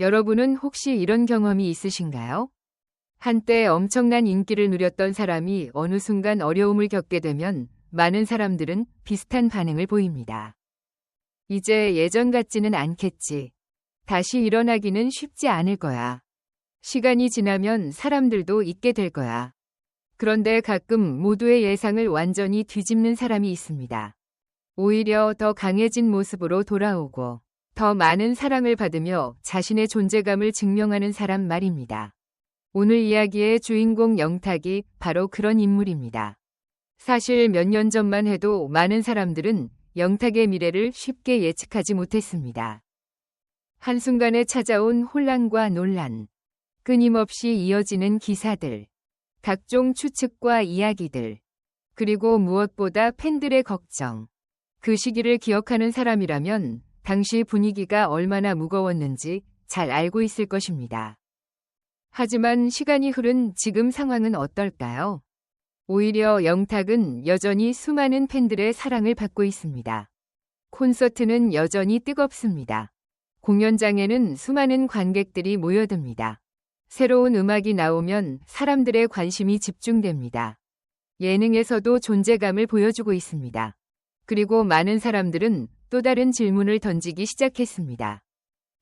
여러분은 혹시 이런 경험이 있으신가요? 한때 엄청난 인기를 누렸던 사람이 어느 순간 어려움을 겪게 되면 많은 사람들은 비슷한 반응을 보입니다. 이제 예전 같지는 않겠지. 다시 일어나기는 쉽지 않을 거야. 시간이 지나면 사람들도 잊게 될 거야. 그런데 가끔 모두의 예상을 완전히 뒤집는 사람이 있습니다. 오히려 더 강해진 모습으로 돌아오고 더 많은 사랑을 받으며 자신의 존재감을 증명하는 사람 말입니다. 오늘 이야기의 주인공 영탁이 바로 그런 인물입니다. 사실 몇 년 전만 해도 많은 사람들은 영탁의 미래를 쉽게 예측하지 못했습니다. 한순간에 찾아온 혼란과 논란, 끊임없이 이어지는 기사들, 각종 추측과 이야기들, 그리고 무엇보다 팬들의 걱정. 그 시기를 기억하는 사람이라면 당시 분위기가 얼마나 무거웠는지 잘 알고 있을 것입니다. 하지만 시간이 흐른 지금 상황은 어떨까요? 오히려 영탁은 여전히 수많은 팬들의 사랑을 받고 있습니다. 콘서트는 여전히 뜨겁습니다. 공연장에는 수많은 관객들이 모여듭니다. 새로운 음악이 나오면 사람들의 관심이 집중됩니다. 예능에서도 존재감을 보여주고 있습니다. 그리고 많은 사람들은 또 다른 질문을 던지기 시작했습니다.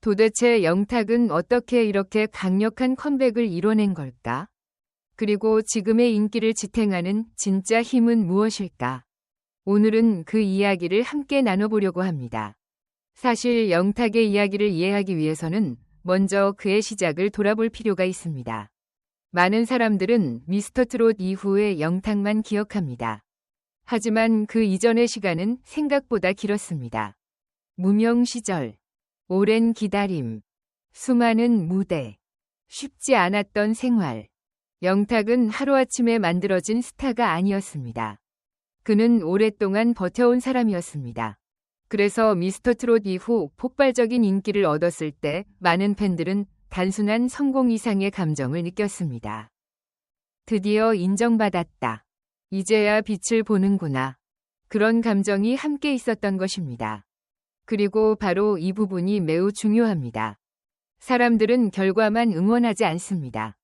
도대체 영탁은 어떻게 이렇게 강력한 컴백을 이뤄낸 걸까? 그리고 지금의 인기를 지탱하는 진짜 힘은 무엇일까? 오늘은 그 이야기를 함께 나눠보려고 합니다. 사실 영탁의 이야기를 이해하기 위해서는 먼저 그의 시작을 돌아볼 필요가 있습니다. 많은 사람들은 미스터트롯 이후의 영탁만 기억합니다. 하지만 그 이전의 시간은 생각보다 길었습니다. 무명 시절, 오랜 기다림, 수많은 무대, 쉽지 않았던 생활. 영탁은 하루아침에 만들어진 스타가 아니었습니다. 그는 오랫동안 버텨온 사람이었습니다. 그래서 미스터트롯 이후 폭발적인 인기를 얻었을 때 많은 팬들은 단순한 성공 이상의 감정을 느꼈습니다. 드디어 인정받았다. 이제야 빛을 보는구나. 그런 감정이 함께 있었던 것입니다. 그리고 바로 이 부분이 매우 중요합니다. 사람들은 결과만 응원하지 않습니다.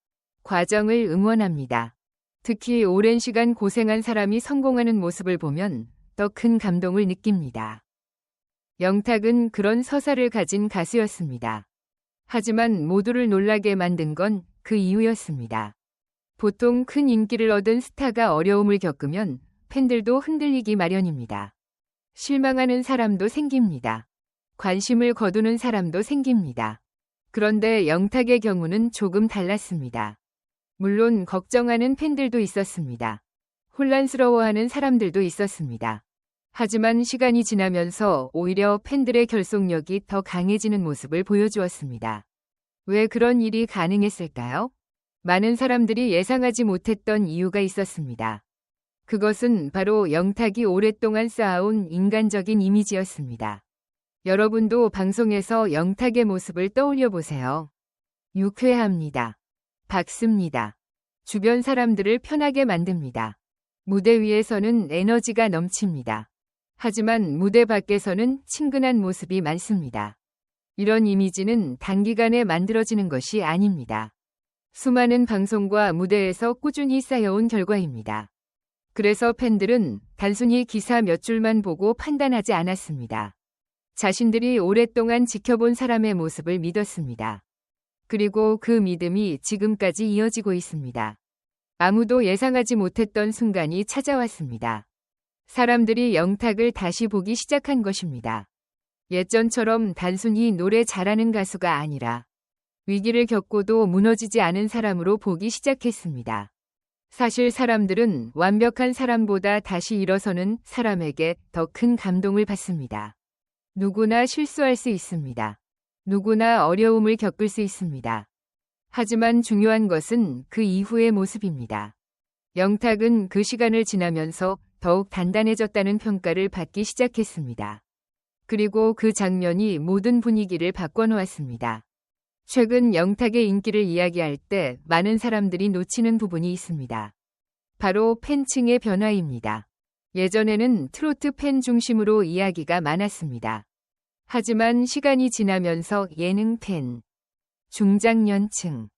과정을 응원합니다. 특히 오랜 시간 고생한 사람이 성공하는 모습을 보면 더 큰 감동을 느낍니다. 영탁은 그런 서사를 가진 가수였습니다. 하지만 모두를 놀라게 만든 건 그 이유였습니다. 보통 큰 인기를 얻은 스타가 어려움을 겪으면 팬들도 흔들리기 마련입니다. 실망하는 사람도 생깁니다. 관심을 거두는 사람도 생깁니다. 그런데 영탁의 경우는 조금 달랐습니다. 물론 걱정하는 팬들도 있었습니다. 혼란스러워하는 사람들도 있었습니다. 하지만 시간이 지나면서 오히려 팬들의 결속력이 더 강해지는 모습을 보여주었습니다. 왜 그런 일이 가능했을까요? 많은 사람들이 예상하지 못했던 이유가 있었습니다. 그것은 바로 영탁이 오랫동안 쌓아온 인간적인 이미지였습니다. 여러분도 방송에서 영탁의 모습을 떠올려 보세요. 유쾌합니다. 밝습니다. 주변 사람들을 편하게 만듭니다. 무대 위에서는 에너지가 넘칩니다. 하지만 무대 밖에서는 친근한 모습이 많습니다. 이런 이미지는 단기간에 만들어지는 것이 아닙니다. 수많은 방송과 무대에서 꾸준히 쌓여온 결과입니다. 그래서 팬들은 단순히 기사 몇 줄만 보고 판단하지 않았습니다. 자신들이 오랫동안 지켜본 사람의 모습을 믿었습니다. 그리고 그 믿음이 지금까지 이어지고 있습니다. 아무도 예상하지 못했던 순간이 찾아왔습니다. 사람들이 영탁을 다시 보기 시작한 것입니다. 예전처럼 단순히 노래 잘하는 가수가 아니라 위기를 겪고도 무너지지 않은 사람으로 보기 시작했습니다. 사실 사람들은 완벽한 사람보다 다시 일어서는 사람에게 더 큰 감동을 받습니다. 누구나 실수할 수 있습니다. 누구나 어려움을 겪을 수 있습니다. 하지만 중요한 것은 그 이후의 모습입니다. 영탁은 그 시간을 지나면서 더욱 단단해졌다는 평가를 받기 시작했습니다. 그리고 그 장면이 모든 분위기를 바꿔놓았습니다. 최근 영탁의 인기를 이야기할 때 많은 사람들이 놓치는 부분이 있습니다. 바로 팬층의 변화입니다. 예전에는 트로트 팬 중심으로 이야기가 많았습니다. 하지만 시간이 지나면서 예능 팬, 중장년층,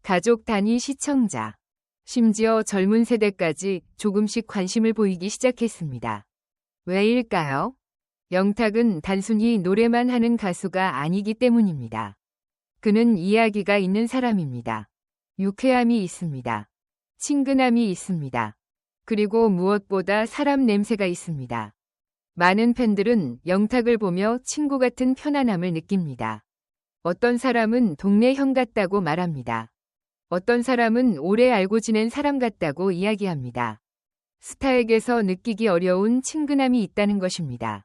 가족 단위 시청자, 심지어 젊은 세대까지 조금씩 관심을 보이기 시작했습니다. 왜일까요? 영탁은 단순히 노래만 하는 가수가 아니기 때문입니다. 그는 이야기가 있는 사람입니다. 유쾌함이 있습니다. 친근함이 있습니다. 그리고 무엇보다 사람 냄새가 있습니다. 많은 팬들은 영탁을 보며 친구 같은 편안함을 느낍니다. 어떤 사람은 동네 형 같다고 말합니다. 어떤 사람은 오래 알고 지낸 사람 같다고 이야기합니다. 스타에게서 느끼기 어려운 친근함이 있다는 것입니다.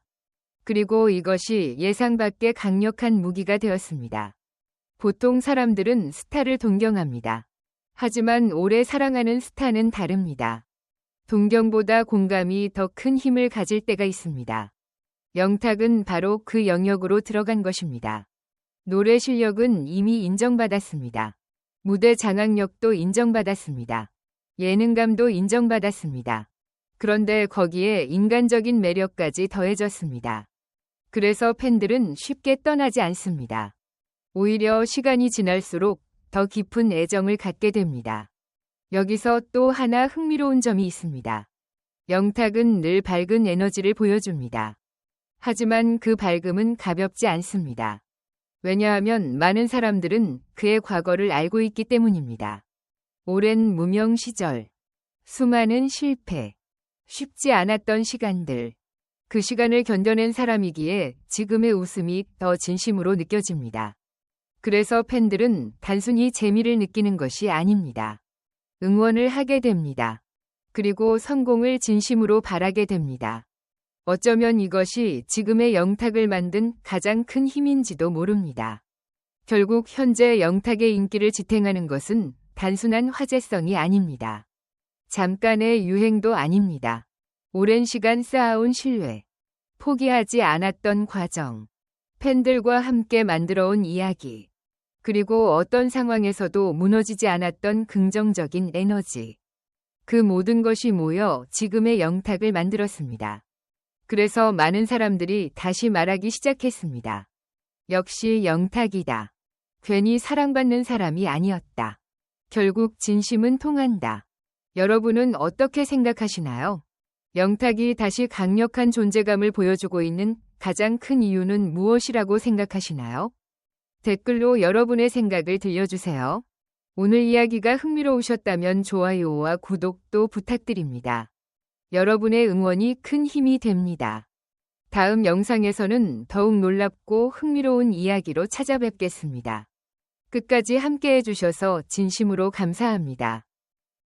그리고 이것이 예상 밖의 강력한 무기가 되었습니다. 보통 사람들은 스타를 동경합니다. 하지만 오래 사랑하는 스타는 다릅니다. 동경보다 공감이 더 큰 힘을 가질 때가 있습니다. 영탁은 바로 그 영역으로 들어간 것입니다. 노래 실력은 이미 인정받았습니다. 무대 장악력도 인정받았습니다. 예능감도 인정받았습니다. 그런데 거기에 인간적인 매력까지 더해졌습니다. 그래서 팬들은 쉽게 떠나지 않습니다. 오히려 시간이 지날수록 더 깊은 애정을 갖게 됩니다. 여기서 또 하나 흥미로운 점이 있습니다. 영탁은 늘 밝은 에너지를 보여줍니다. 하지만 그 밝음은 가볍지 않습니다. 왜냐하면 많은 사람들은 그의 과거를 알고 있기 때문입니다. 오랜 무명 시절, 수많은 실패, 쉽지 않았던 시간들, 그 시간을 견뎌낸 사람이기에 지금의 웃음이 더 진심으로 느껴집니다. 그래서 팬들은 단순히 재미를 느끼는 것이 아닙니다. 응원을 하게 됩니다. 그리고 성공을 진심으로 바라게 됩니다. 어쩌면 이것이 지금의 영탁을 만든 가장 큰 힘인지도 모릅니다. 결국 현재 영탁의 인기를 지탱하는 것은 단순한 화제성이 아닙니다. 잠깐의 유행도 아닙니다. 오랜 시간 쌓아온 신뢰, 포기하지 않았던 과정, 팬들과 함께 만들어온 이야기, 그리고 어떤 상황에서도 무너지지 않았던 긍정적인 에너지. 그 모든 것이 모여 지금의 영탁을 만들었습니다. 그래서 많은 사람들이 다시 말하기 시작했습니다. 역시 영탁이다. 괜히 사랑받는 사람이 아니었다. 결국 진심은 통한다. 여러분은 어떻게 생각하시나요? 영탁이 다시 강력한 존재감을 보여주고 있는 가장 큰 이유는 무엇이라고 생각하시나요? 댓글로 여러분의 생각을 들려주세요. 오늘 이야기가 흥미로우셨다면 좋아요와 구독도 부탁드립니다. 여러분의 응원이 큰 힘이 됩니다. 다음 영상에서는 더욱 놀랍고 흥미로운 이야기로 찾아뵙겠습니다. 끝까지 함께해 주셔서 진심으로 감사합니다.